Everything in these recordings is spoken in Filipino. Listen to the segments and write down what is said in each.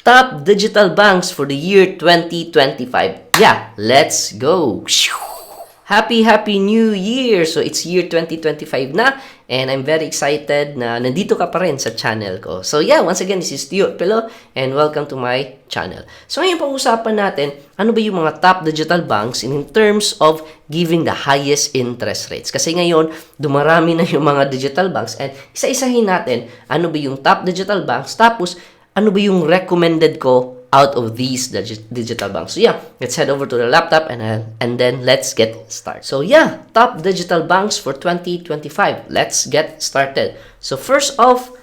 Top digital banks for the year 2025. Yeah, let's go. Happy New Year! So, it's year 2025 na, and I'm very excited na nandito ka pa rin sa channel ko. So, yeah, once again, this is Tio Pelo, and welcome to my channel. So, ngayon pag-usapan natin, ano ba yung mga top digital banks in terms of giving the highest interest rates. Kasi ngayon, dumarami na yung mga digital banks, and isa-isahin natin, ano ba yung top digital banks, tapos, ano ba yung recommended ko out of these digital banks. So yeah, let's head over to the laptop and then let's get started. So yeah, top digital banks for 2025. Let's get started. So first off,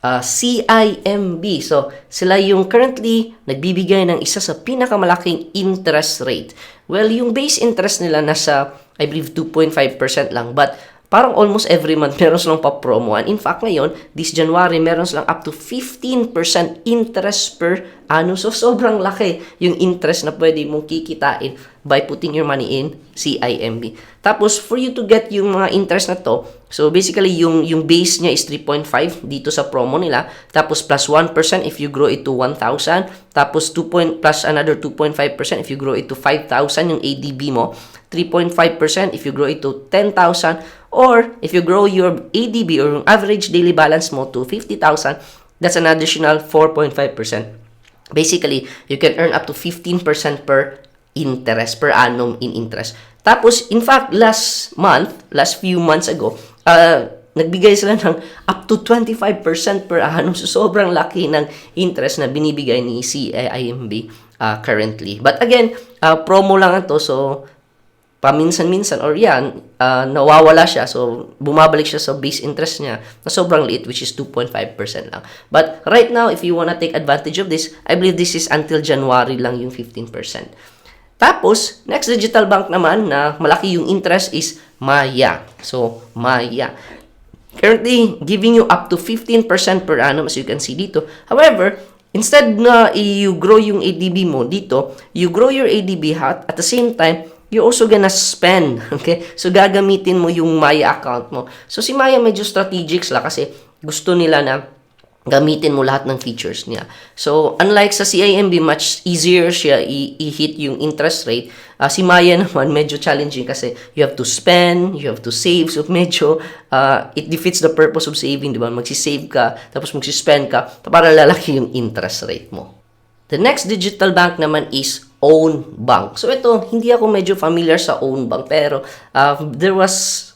CIMB. So sila yung currently nagbibigay ng isa sa pinakamalaking interest rate. Well, yung base interest nila nasa, I believe, 2.5% lang. But parang almost every month meron silang pa-promoan. In fact, ngayon, this January, meron silang up to 15% interest per annum. So, sobrang laki yung interest na pwede mong kikitain by putting your money in CIMB. Tapos, for you to get yung mga interest na to, so basically, yung base niya is 3.5 dito sa promo nila. Tapos, plus 1% if you grow it to 1,000. Tapos, plus another 2.5% if you grow it to 5,000 yung ADB mo. 3.5% if you grow it to 10,000. Or, if you grow your ADB or yung average daily balance mo to 50,000, that's an additional 4.5%. Basically, you can earn up to 15% per annum in interest. Tapos, in fact, last few months ago, nagbigay sila ng up to 25% per annum. So, sobrang laki ng interest na binibigay ni CIMB currently. But again, promo lang ito. So, paminsan-minsan or yan, nawawala siya. So, bumabalik siya sa base interest niya na sobrang liit, which is 2.5% lang. But right now, if you wanna take advantage of this, I believe this is until January lang yung 15%. Tapos, next digital bank naman na malaki yung interest is Maya. So, Maya. Currently, giving you up to 15% per annum as you can see dito. However, instead na you grow yung ADB mo dito, you grow your ADB at the same time, you're also gonna spend, okay? So, gagamitin mo yung Maya account mo. So, si Maya medyo strategic sila kasi gusto nila na gamitin mo lahat ng features niya. So, unlike sa CIMB, much easier siya i-hit yung interest rate. Si Maya naman, medyo challenging kasi you have to spend, you have to save. So, medyo it defeats the purpose of saving, di ba? Magsisave ka, tapos magsispend ka, para lalaki yung interest rate mo. The next digital bank naman is Own Bank. So ito, hindi ako medyo familiar sa Own Bank, pero there was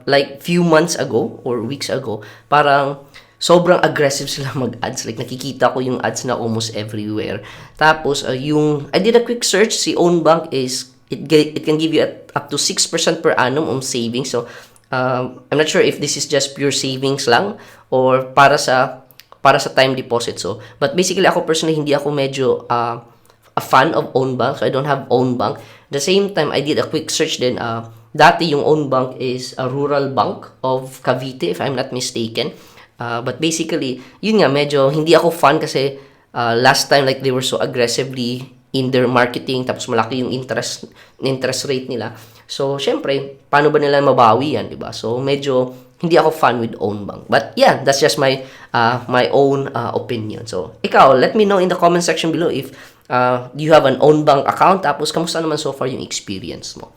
like few months ago or weeks ago, parang sobrang aggressive sila mag-ads. Like nakikita ko yung ads na almost everywhere. Tapos I did a quick search, si Own Bank is it can give you up to 6% per annum on savings. So I'm not sure if this is just pure savings lang or para sa time deposit. So, but basically ako personally hindi ako medyo a fan of Own Bank. So I don't have Own Bank. At the same time, I did a quick search din. Dati yung Own Bank is a rural bank of Cavite, if I'm not mistaken. But basically, yun nga, medyo hindi ako fan kasi last time like they were so aggressively in their marketing, tapos malaki yung interest rate nila. So, syempre, paano ba nila mabawi yan, di ba? So, medyo hindi ako fan with Own Bank. But yeah, that's just my own opinion. So, ikaw, let me know in the comment section below if you have an Own Bank account. Tapos, kamusta naman so far yung experience mo?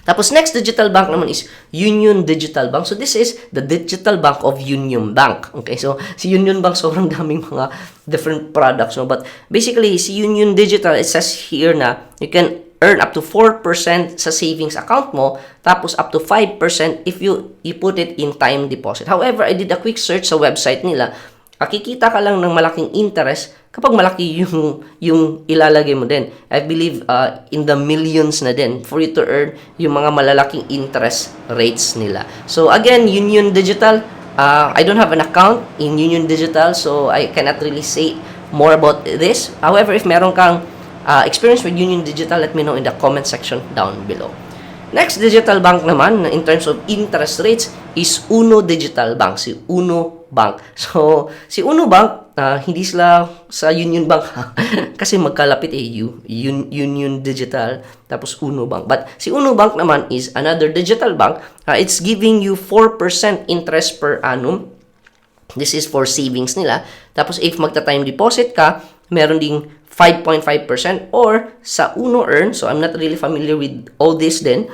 Tapos, next digital bank naman is Union Digital Bank. So, this is the digital bank of Union Bank. Okay, so, si Union Bank, sobrang daming mga different products. No? But, basically, si Union Digital, it says here na you can earn up to 4% sa savings account mo, tapos up to 5% if you put it in time deposit. However, I did a quick search sa website nila. Kikita ka lang ng malaking interest kapag malaki yung ilalagay mo din. I believe in the millions na din for you to earn yung mga malalaking interest rates nila. So again, Union Digital, I don't have an account in Union Digital, so I cannot really say more about this. However, if meron kang experience with Union Digital, let me know in the comment section down below. Next digital bank naman, in terms of interest rates, is Uno Digital Bank. Si Uno Bank. So, si Uno Bank, hindi sila sa Union Bank kasi magkalapit Union Digital tapos Uno Bank. But si Uno Bank naman is another digital bank. It's giving you 4% interest per annum. This is for savings nila. Tapos if magta-time deposit ka, meron ding 5.5% or sa Uno Earn, so I'm not really familiar with all this din,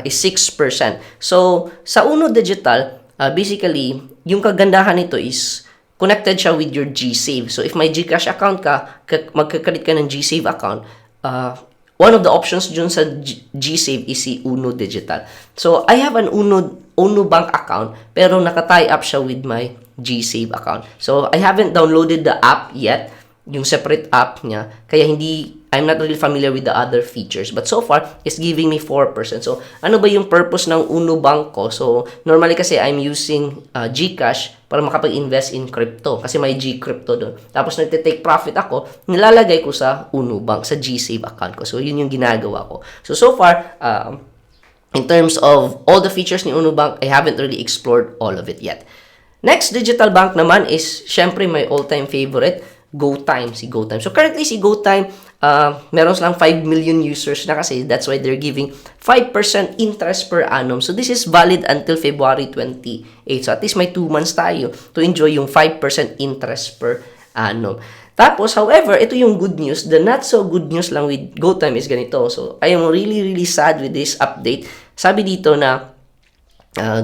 is 6%. So, sa Uno Digital, basically, yung kagandahan nito is connected siya with your GSave. So, if may GCash account ka, magkakredit ka ng GSave account, one of the options dun sa GSave is si Uno Digital. So, I have an Uno Bank account, pero naka-tie up siya with my GSave account. So, I haven't downloaded the app yet, yung separate app niya, kaya I'm not really familiar with the other features. But so far, it's giving me 4%. So, ano ba yung purpose ng Uno Bank ko? So, normally kasi I'm using GCash para makapag-invest in crypto. Kasi may G-Crypto doon. Tapos, nagte-take profit ako, nilalagay ko sa Uno Bank, sa GSave account ko. So, yun yung ginagawa ko. So far, in terms of all the features ni Uno Bank, I haven't really explored all of it yet. Next digital bank naman is, syempre, my all-time favorite, GoTyme, si GoTyme. So, currently, si GoTyme, meron silang 5 million users na kasi. That's why they're giving 5% interest per annum. So, this is valid until February 28. So, at least may 2 months tayo to enjoy yung 5% interest per annum. Tapos, however, ito yung good news. The not so good news lang with GoTyme is ganito. So, I am really, really sad with this update. Sabi dito na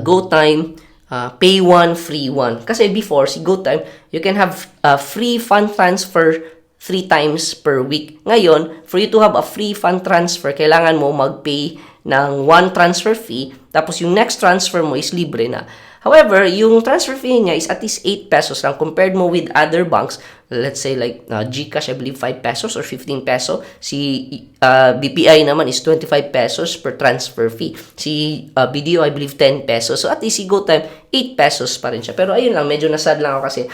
GoTyme, pay one, free one. Kasi before, si GoTyme, you can have free fund transfer 3 times per week. Ngayon, for you to have a free fund transfer, kailangan mo mag-pay ng 1 transfer fee, tapos yung next transfer mo is libre na. However, yung transfer fee niya is at least 8 pesos lang compared mo with other banks. Let's say like GCash, I believe 5 pesos or 15 peso. Si BPI naman is 25 pesos per transfer fee. Si BDO, I believe 10 pesos. So at least si GoTyme, 8 pesos pa rin siya. Pero ayun lang, medyo nasad lang ako kasi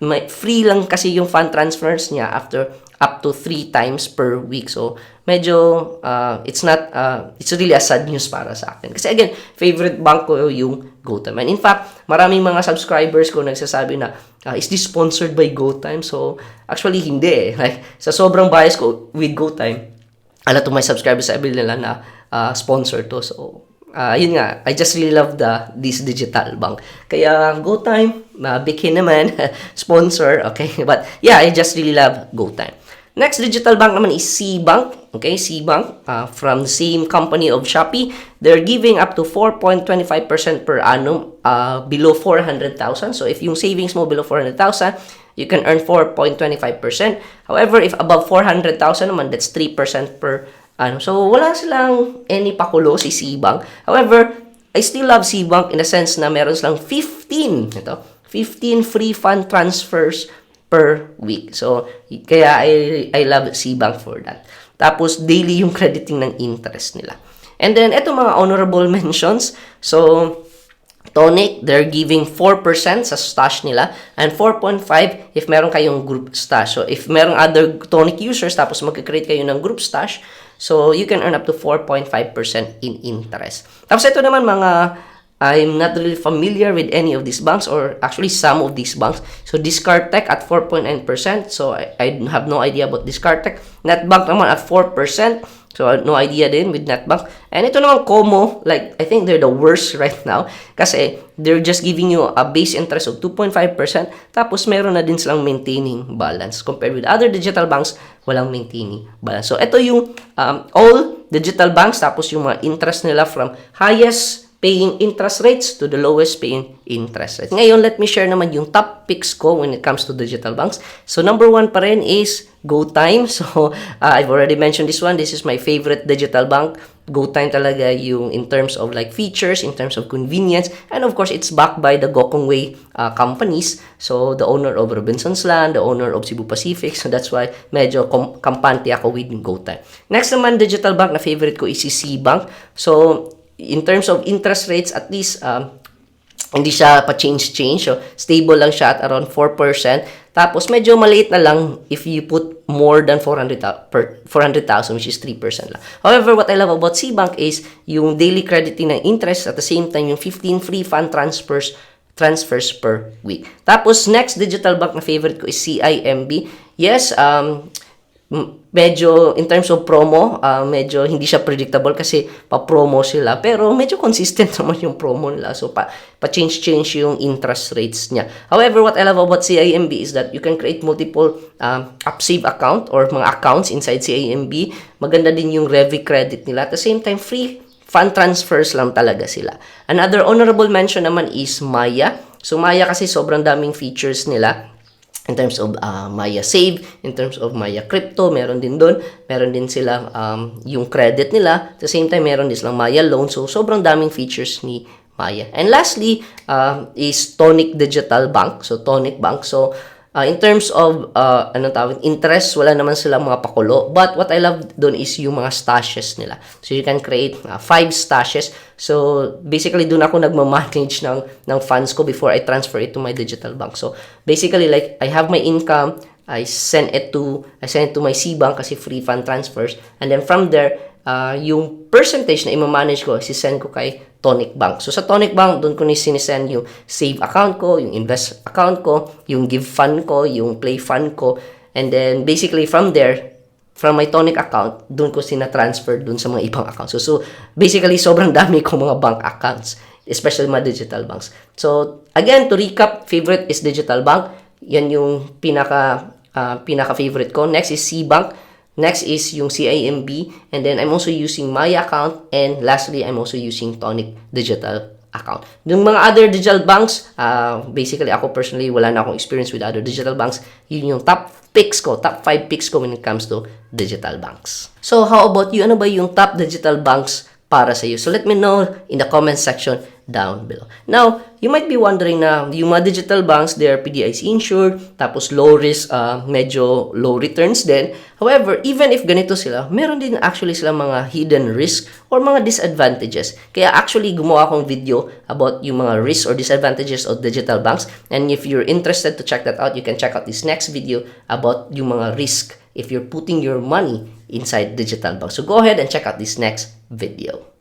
may free lang kasi yung fund transfers niya after up to 3 times per week. So, medyo, it's really a sad news para sa akin. Kasi again, favorite bank ko yung GoTyme. And in fact, maraming mga subscribers ko nagsasabi na, is this sponsored by GoTyme? So, actually, hindi eh. Like, sa sobrang bias ko with GoTyme, a lot of my subscribers sabi nila na sponsor to. So, yun nga, I just really love this digital bank. Kaya GoTyme, bighin naman, sponsor, okay? But yeah, I just really love GoTyme. Next digital bank naman is SeaBank. Okay, SeaBank, from the same company of Shopee. They're giving up to 4.25% per annum below 400,000. So if yung savings mo below 400,000, you can earn 4.25%. However, if above 400,000 naman, that's 3% per annum. So wala silang any pakulo si SeaBank. However, I still love SeaBank in a sense na meron silang 15 free fund transfers per week. So, kaya I love SeaBank for that. Tapos, daily yung crediting ng interest nila. And then, eto mga honorable mentions. So, Tonic, they're giving 4% sa stash nila and 4.5 if meron kayong group stash. So, if merong other Tonic users tapos magka-create kayo ng group stash, so you can earn up to 4.5% in interest. Tapos, ito naman mga I'm not really familiar with any of these banks or actually some of these banks. So, Discartech at 4.9%. So, I have no idea about Discartech. Netbank naman at 4%. So, no idea din with Netbank. And ito naman, Como, like, I think they're the worst right now. Kasi, they're just giving you a base interest of 2.5%. Tapos, meron na din silang maintaining balance. Compared with other digital banks, walang maintaining balance. So, ito yung all digital banks. Tapos, yung mga interest nila from highest paying interest rates to the lowest paying interest rates. Ngayon, let me share naman yung top picks ko when it comes to digital banks. So, number 1 pa rin is GoTyme. So, I've already mentioned this one. This is my favorite digital bank. GoTyme talaga yung in terms of like features, in terms of convenience, and of course, it's backed by the Gokongwei companies. So, the owner of Robinsons Land, the owner of Cebu Pacific. So, that's why medyo kampante ako with GoTyme. Next naman, digital bank na favorite ko is si SeaBank. So, in terms of interest rates, at least hindi siya pa-change. So, stable lang siya at around 4%. Tapos, medyo maliit na lang if you put more than 400,000, which is 3% lang. However, what I love about SeaBank is yung daily crediting ng interest at the same time yung 15 free fund transfers per week. Tapos, next digital bank na favorite ko is CIMB. Yes, medyo in terms of promo, medyo hindi siya predictable kasi pa-promo sila. Pero medyo consistent naman yung promo nila. So, pa-change yung interest rates niya. However, what I love about CIMB is that you can create multiple UpSave account or mga accounts inside CIMB. Maganda din yung Revi credit nila. At the same time, free fund transfers lang talaga sila. Another honorable mention naman is Maya. So, Maya kasi sobrang daming features nila. In terms of Maya Save, in terms of Maya Crypto, meron din doon. Meron din sila yung credit nila. At the same time, meron din silang Maya Loan. So, sobrang daming features ni Maya. And lastly, is Tonic Digital Bank. So, Tonic Bank. So, in terms of interest, wala naman sila mga pakulo. But what I love doon is yung mga stashes nila. So, you can create 5 stashes. So, basically, doon ako nagmamanage ng funds ko before I transfer it to my digital bank. So, basically, like, I have my income, I send it to my C-Bank kasi free fund transfers. And then from there, yung percentage na i-manage ko, sisend ko kay Tonic Bank. So, sa Tonic Bank, doon ko sinisend yung save account ko, yung invest account ko, yung give fund ko, yung play fund ko. And then, basically, from there, from my Tonic account, doon ko sina-transfer doon sa mga ibang accounts. So, basically, sobrang dami ko mga bank accounts, especially mga digital banks. So, again, to recap, favorite is digital bank. Yan yung pinaka-favorite ko. Next is C-Bank. Next is yung CIMB, and then I'm also using Maya account, and lastly, I'm also using Tonic Digital account. Yung mga other digital banks, basically ako personally, wala na akong experience with other digital banks. Yun yung top 5 picks ko when it comes to digital banks. So, how about you? Ano ba yung top digital banks para sa iyo? So, let me know in the comment section down below. Now, you might be wondering na yung mga digital banks, they are PDIC insured, tapos low risk, medyo low returns din. However, even if ganito sila, meron din actually sila mga hidden risk or mga disadvantages. Kaya actually, gumawa akong video about yung mga risks or disadvantages of digital banks. And if you're interested to check that out, you can check out this next video about yung mga risk if you're putting your money inside digital banks. So go ahead and check out this next video.